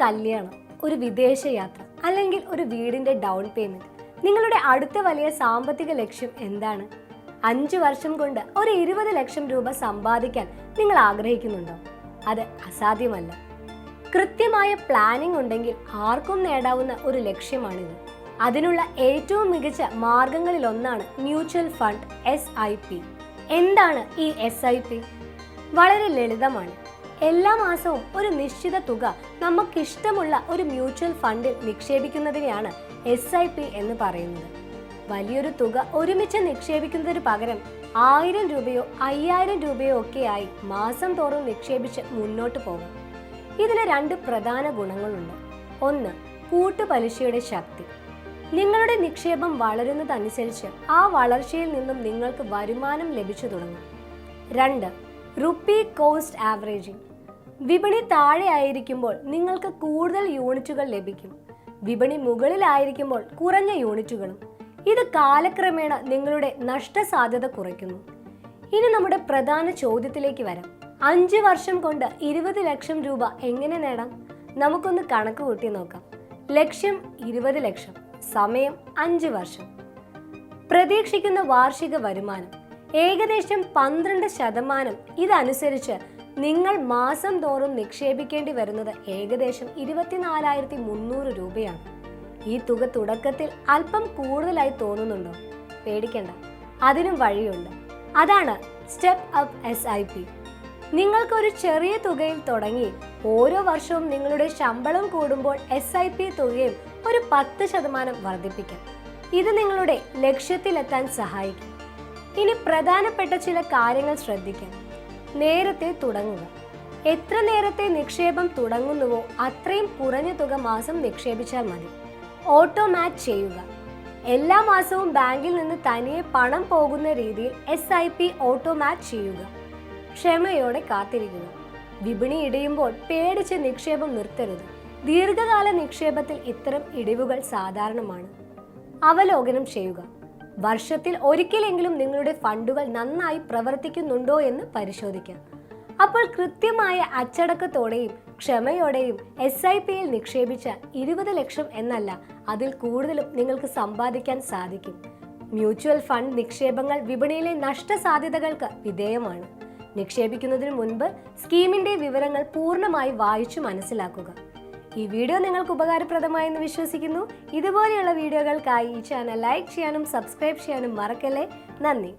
കല്യാണം, ഒരു വിദേശ യാത്ര അല്ലെങ്കിൽ ഒരു വീടിന്റെ ഡൗൺ പേയ്മെന്റ്, നിങ്ങളുടെ അടുത്ത വലിയ സാമ്പത്തിക ലക്ഷ്യം എന്താണ്? 5 വർഷം കൊണ്ട് ഒരു 20 ലക്ഷം രൂപ സമ്പാദിക്കാൻ നിങ്ങൾ ആഗ്രഹിക്കുന്നുണ്ടോ? അത് അസാധ്യമല്ല. കൃത്യമായ പ്ലാനിംഗ് ഉണ്ടെങ്കിൽ ആർക്കും നേടാവുന്ന ഒരു ലക്ഷ്യമാണിത്. അതിനുള്ള ഏറ്റവും മികച്ച മാർഗങ്ങളിലൊന്നാണ് മ്യൂച്വൽ ഫണ്ട് SIP. എന്താണ് ഈ SIP? വളരെ ലളിതമാണ്. എല്ലാ മാസവും ഒരു നിശ്ചിത തുക നമുക്കിഷ്ടമുള്ള ഒരു മ്യൂച്വൽ ഫണ്ടിൽ നിക്ഷേപിക്കുന്നതിനെയാണ് SIP എന്ന് പറയുന്നത്. വലിയൊരു തുക ഒരുമിച്ച് നിക്ഷേപിക്കുന്നതിന് പകരം 1000 രൂപയോ 5000 രൂപയോ ഒക്കെയായി മാസം തോറും നിക്ഷേപിച്ച് മുന്നോട്ട് പോകാം. ഇതിന് 2 പ്രധാന ഗുണങ്ങളുണ്ട്. 1. കൂട്ടുപലിശയുടെ ശക്തി. നിങ്ങളുടെ നിക്ഷേപം വളരുന്നതനുസരിച്ച് ആ വളർച്ചയിൽ നിന്നും നിങ്ങൾക്ക് വരുമാനം ലഭിച്ചു തുടങ്ങും. 2. Rupee cost averaging. വിപണി താഴെയായിരിക്കുമ്പോൾ നിങ്ങൾക്ക് കൂടുതൽ യൂണിറ്റുകൾ ലഭിക്കും. വിപണി മുകളിലായിരിക്കുമ്പോൾ കുറഞ്ഞ യൂണിറ്റുകളും. ഇത് കാലക്രമേണ നിങ്ങളുടെ നഷ്ടസാധ്യത കുറയ്ക്കുന്നു. ഇനി നമ്മുടെ പ്രധാന ചോദ്യത്തിലേക്ക് വരാം. 5 വർഷം കൊണ്ട് 20 ലക്ഷം രൂപ എങ്ങനെ നേടാം? നമുക്കൊന്ന് കണക്ക് കൂട്ടി നോക്കാം. ലക്ഷ്യം 20 ലക്ഷം, സമയം 5 വർഷം. പ്രതീക്ഷിക്കുന്ന വാർഷിക വരുമാനം ഏകദേശം 12%. ഇതനുസരിച്ച് നിങ്ങൾ മാസം തോറും നിക്ഷേപിക്കേണ്ടി വരുന്നത് ഏകദേശം 24,300 രൂപയാണ്. ഈ തുക തുടക്കത്തിൽ അല്പം കൂടുതലായി തോന്നുന്നുണ്ടോ? പേടിക്കണ്ട, അതിനും വഴിയുണ്ട്. അതാണ് സ്റ്റെപ്പ് അപ്പ് SIP. നിങ്ങൾക്കൊരു ചെറിയ തുകയിൽ തുടങ്ങി ഓരോ വർഷവും നിങ്ങളുടെ ശമ്പളം കൂടുമ്പോൾ SIP തുകയും ഒരു 10% വർദ്ധിപ്പിക്കാം. ഇത് നിങ്ങളുടെ ലക്ഷ്യത്തിലെത്താൻ സഹായിക്കും. ഇനി പ്രധാനപ്പെട്ട ചില കാര്യങ്ങൾ ശ്രദ്ധിക്കാം. നേരത്തെ തുടങ്ങുക. എത്ര നേരത്തെ നിക്ഷേപം തുടങ്ങുന്നുവോ അത്രയും കുറഞ്ഞ തുക മാസം നിക്ഷേപിച്ചാൽ മതി. ഓട്ടോമാറ്റ് ചെയ്യുക. എല്ലാ മാസവും ബാങ്കിൽ നിന്ന് തനിയെ പണം പോകുന്ന രീതിയിൽ SIP ഓട്ടോമാറ്റ് ചെയ്യുക. ക്ഷമയോടെ കാത്തിരിക്കുക. വിപണി ഇടിയുമ്പോൾ പേടിച്ച് നിക്ഷേപം നിർത്തരുത്. ദീർഘകാല നിക്ഷേപത്തിൽ ഇത്തരം ഇടിവുകൾ സാധാരണമാണ്. അവലോകനം ചെയ്യുക. വർഷത്തിൽ ഒരിക്കലെങ്കിലും നിങ്ങളുടെ ഫണ്ടുകൾ നന്നായി പ്രവർത്തിക്കുന്നുണ്ടോ എന്ന് പരിശോധിക്കാം. അപ്പോൾ കൃത്യമായ അച്ചടക്കത്തോടെയും ക്ഷമയോടെയും SIPയിൽ നിക്ഷേപിച്ചാൽ 20 ലക്ഷം എന്നല്ല, അതിൽ കൂടുതലും നിങ്ങൾക്ക് സമ്പാദിക്കാൻ സാധിക്കും. മ്യൂച്വൽ ഫണ്ട് നിക്ഷേപങ്ങൾ വിപണിയിലെ നഷ്ടസാധ്യതകൾക്ക് വിധേയമാണ്. നിക്ഷേപിക്കുന്നതിന് മുൻപ് സ്കീമിന്റെ വിവരങ്ങൾ പൂർണ്ണമായി വായിച്ചു മനസ്സിലാക്കുക. ഈ വീഡിയോ നിങ്ങൾക്ക് ഉപകാരപ്രദമായെന്ന് വിശ്വസിക്കുന്നു. ഇതുപോലെയുള്ള വീഡിയോകൾക്കായി ഈ ചാനൽ ലൈക്ക് ചെയ്യാനും സബ്സ്ക്രൈബ് ചെയ്യാനും മറക്കല്ലേ. നന്ദി.